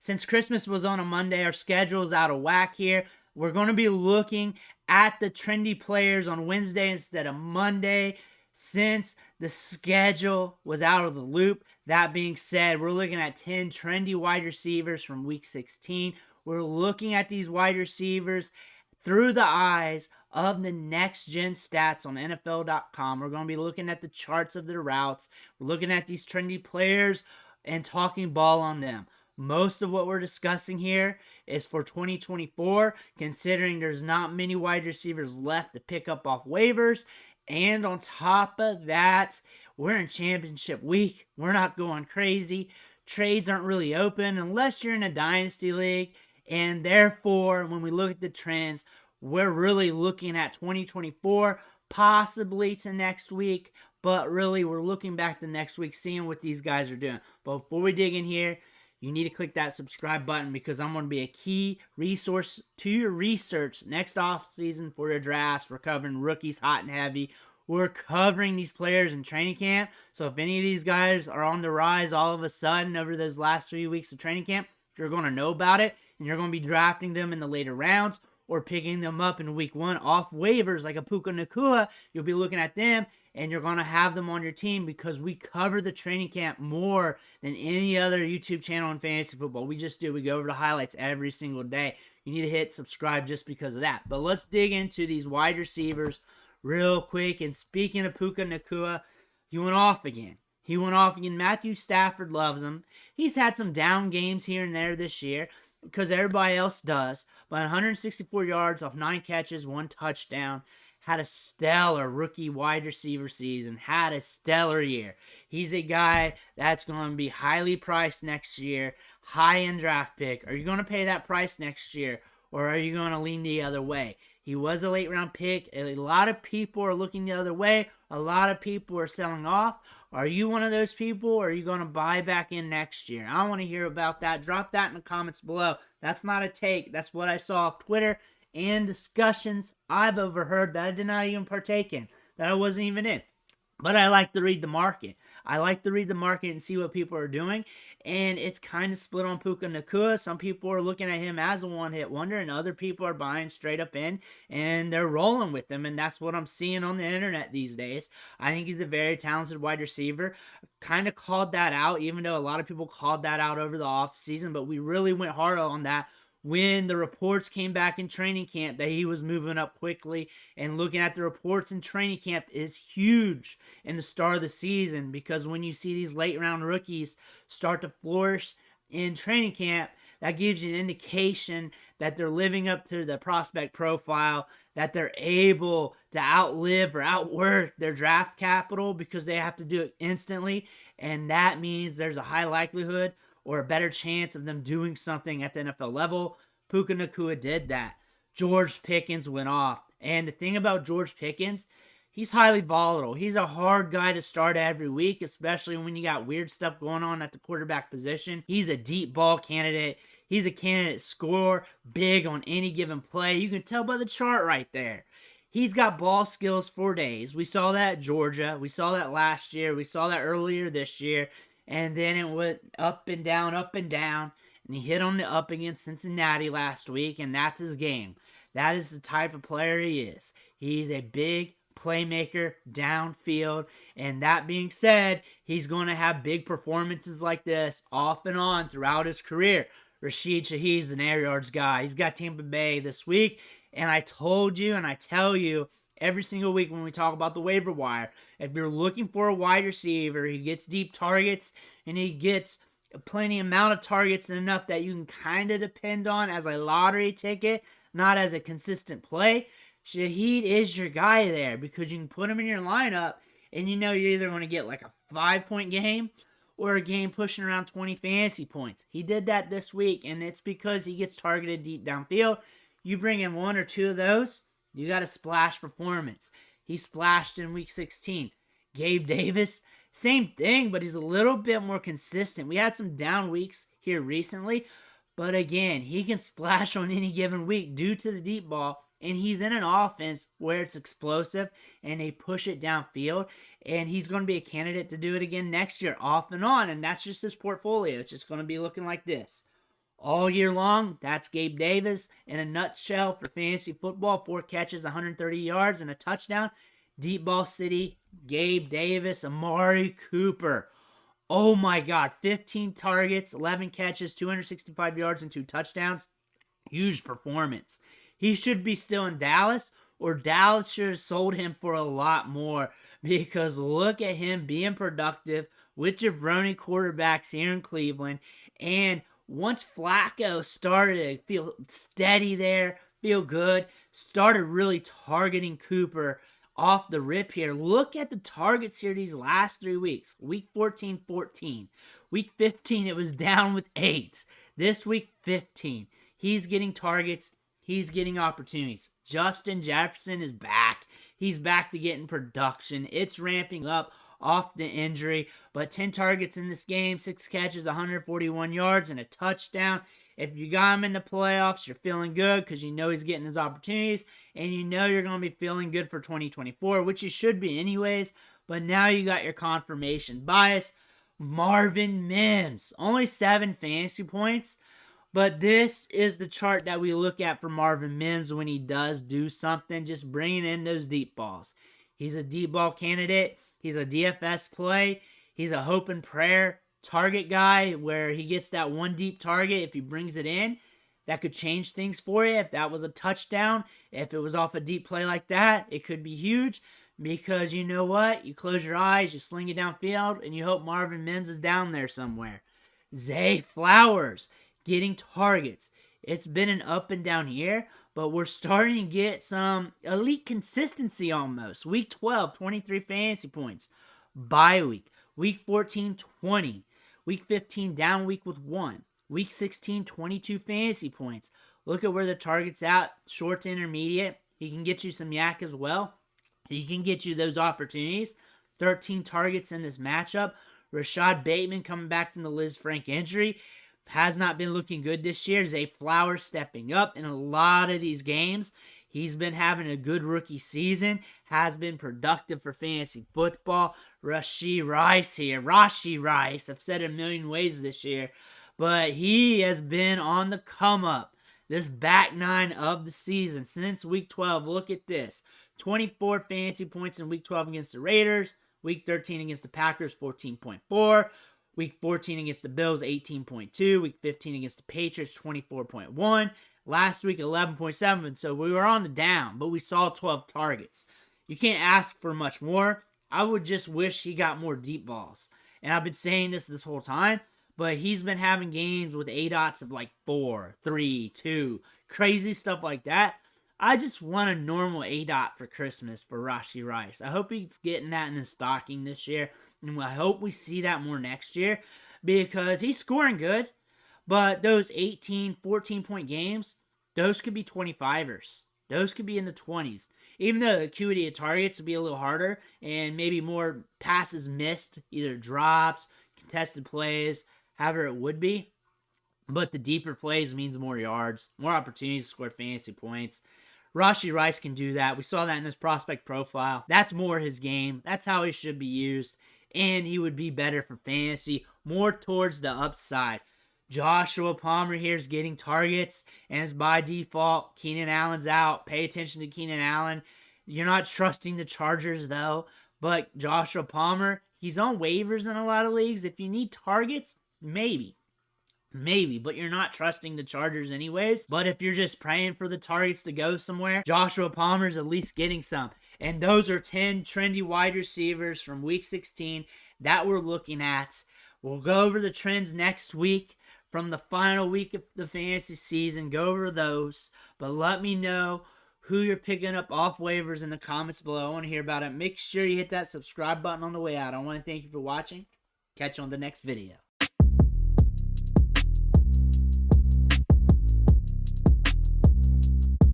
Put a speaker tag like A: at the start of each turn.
A: Since Christmas was on a Monday, our schedule is out of whack here. We're going to be looking at the trendy players on Wednesday instead of Monday since the schedule was out of the loop. That being said, we're looking at 10 trendy wide receivers from week 16. We're looking at these wide receivers through the eyes of the next gen stats on NFL.com. We're going to be looking at the charts of their routes. We're looking at these trendy players and talking ball on them. Most of what we're discussing here is for 2024, considering there's not many wide receivers left to pick up off waivers. And on top of that, we're in championship week. We're not going crazy. Trades aren't really open unless you're in a dynasty league. And therefore, when we look at the trends, we're really looking at 2024, possibly to next week. But really, we're looking back to next week, seeing what these guys are doing. But before we dig in here, you need to click that subscribe button because I'm going to be a key resource to your research next offseason for your drafts. We're covering rookies hot and heavy. We're covering these players in training camp. So if any of these guys are on the rise all of a sudden over those last 3 weeks of training camp, you're going to know about it, and you're going to be drafting them in the later rounds or picking them up in week 1 off waivers like a Puka Ngata. You'll be looking at them, and you're going to have them on your team because we cover the training camp more than any other YouTube channel in fantasy football. We just do. We go over the highlights every single day. You need to hit subscribe just because of that. But let's dig into these wide receivers real quick. And speaking of Puka Ngata, he went off again. Matthew Stafford loves him. He's had some down games here and there this year because everybody else does. But 164 yards off 9 catches, 1 touchdown. Had a stellar rookie wide receiver season. Had a stellar year. He's a guy that's going to be highly priced next year. High-end draft pick. Are you going to pay that price next year? Or are you going to lean the other way? He was a late-round pick. A lot of people are looking the other way. A lot of people are selling off. Are you one of those people, or are you going to buy back in next year? I want to hear about that. Drop that in the comments below. That's not a take. That's what I saw off Twitter and discussions I've overheard that I did not even partake in, that I wasn't even in. But I like to read the market. I like to read the market and see what people are doing. And it's kind of split on Puka Ngata. Some people are looking at him as a one-hit wonder, and other people are buying straight up in, and they're rolling with him. And that's what I'm seeing on the internet these days. I think he's a very talented wide receiver. Kind of called that out, even though a lot of people called that out over the offseason. But we really went hard on that when the reports came back in training camp that he was moving up quickly. And looking at the reports in training camp is huge in the start of the season, because when you see these late round rookies start to flourish in training camp, that gives you an indication that they're living up to the prospect profile, that they're able to outlive or outwork their draft capital because they have to do it instantly. And that means there's a high likelihood or a better chance of them doing something at the NFL level. Puka Ngata did that. George Pickens went off. And the thing about George Pickens, he's highly volatile. He's a hard guy to start every week, especially when you got weird stuff going on at the quarterback position. He's a deep ball candidate. He's a candidate to score big on any given play. You can tell by the chart right there. He's got ball skills for days. We saw that at Georgia. We saw that last year. We saw that earlier this year. And then it went up and down, and he hit on the up against Cincinnati last week, and that's his game. That is the type of player he is. He's a big playmaker downfield, and that being said, he's going to have big performances like this off and on throughout his career. Rashid Shaheed's an air yards guy. He's got Tampa Bay this week, and I told you, and I tell you, every single week when we talk about the waiver wire, if you're looking for a wide receiver, he gets deep targets and he gets plenty amount of targets and enough that you can kind of depend on as a lottery ticket, not as a consistent play. Shaheed is your guy there because you can put him in your lineup and you know you're either going to get like a 5-point game or a game pushing around 20 fantasy points. He did that this week, and it's because he gets targeted deep downfield. You bring in 1 or 2 of those, you got a splash performance. He splashed in week 16. Gabe Davis, same thing, but he's a little bit more consistent. We had some down weeks here recently, but again, he can splash on any given week due to the deep ball, and he's in an offense where it's explosive and they push it downfield, and he's going to be a candidate to do it again next year off and on, and that's just his portfolio. It's just going to be looking like this. All year long, that's Gabe Davis in a nutshell for fantasy football. 4 catches, 130 yards, and a touchdown. Deep ball city, Gabe Davis, Amari Cooper. Oh my God, 15 targets, 11 catches, 265 yards, and 2 touchdowns. Huge performance. He should be still in Dallas, or Dallas should have sold him for a lot more, because look at him being productive with jabroni quarterbacks here in Cleveland. And once Flacco started to feel steady there, feel good, started really targeting Cooper off the rip here. Look at the targets here these last 3 weeks. Week 14, 14. Week 15, it was down with 8. This week, 15. He's getting targets. He's getting opportunities. Justin Jefferson is back. He's back to getting production. It's ramping up off the injury. But 10 targets in this game, 6 catches, 141 yards, and a touchdown. If you got him in the playoffs, you're feeling good because you know he's getting his opportunities. And you know you're going to be feeling good for 2024, which you should be anyways. But now you got your confirmation bias. Marvin Mims, only 7 fantasy points. But this is the chart that we look at for Marvin Mims when he does do something, just bringing in those deep balls. He's a deep ball candidate. He's a DFS play. He's a hope and prayer target guy where he gets that one deep target. If he brings it in, that could change things for you. If that was a touchdown, if it was off a deep play like that, it could be huge because you know what? You close your eyes, you sling it downfield, and you hope Marvin Mims is down there somewhere. Zay Flowers getting targets. It's been an up and down year, but we're starting to get some elite consistency almost. Week 12, 23 fantasy points. Bye week. Week 14, 20. Week 15, down week with 1. Week 16, 22 fantasy points. Look at where the target's at. Short to intermediate. He can get you some yak as well. He can get you those opportunities. 13 targets in this matchup. Rashad Bateman coming back from the Liz Frank injury has not been looking good this year. Zay Flowers stepping up in a lot of these games. He's been having a good rookie season, has been productive for fantasy football. Rashee Rice here. Rashee Rice. I've said it a million ways this year, but he has been on the come up. This back 9 of the season since week 12. Look at this. 24 fantasy points in week 12 against the Raiders. Week 13 against the Packers, 14.4. Week 14 against the Bills, 18.2. Week 15 against the Patriots, 24.1. Last week, 11.7. So we were on the down, but we saw 12 targets. You can't ask for much more. I would just wish he got more deep balls. And I've been saying this whole time, but he's been having games with ADOTs of like 4, 3, 2, crazy stuff like that. I just want a normal ADOT for Christmas for Rashee Rice. I hope he's getting that in his stocking this year. And I hope we see that more next year because he's scoring good. But those 18, 14-point games, those could be 25ers. Those could be in the 20s. Even though the acuity of targets would be a little harder and maybe more passes missed, either drops, contested plays, however it would be. But the deeper plays means more yards, more opportunities to score fantasy points. Rashee Rice can do that. We saw that in his prospect profile. That's more his game. That's how he should be used. And he would be better for fantasy, more towards the upside. Joshua Palmer here is getting targets, and it's by default. Keenan Allen's out. Pay attention to Keenan Allen. You're not trusting the Chargers, though. But Joshua Palmer, he's on waivers in a lot of leagues. If you need targets, maybe, but you're not trusting the Chargers anyways. But if you're just praying for the targets to go somewhere, Joshua Palmer's at least getting some. And those are 10 trendy wide receivers from week 16 that we're looking at. We'll go over the trends next week from the final week of the fantasy season. Go over those. But let me know who you're picking up off waivers in the comments below. I want to hear about it. Make sure you hit that subscribe button on the way out. I want to thank you for watching. Catch you on the next video.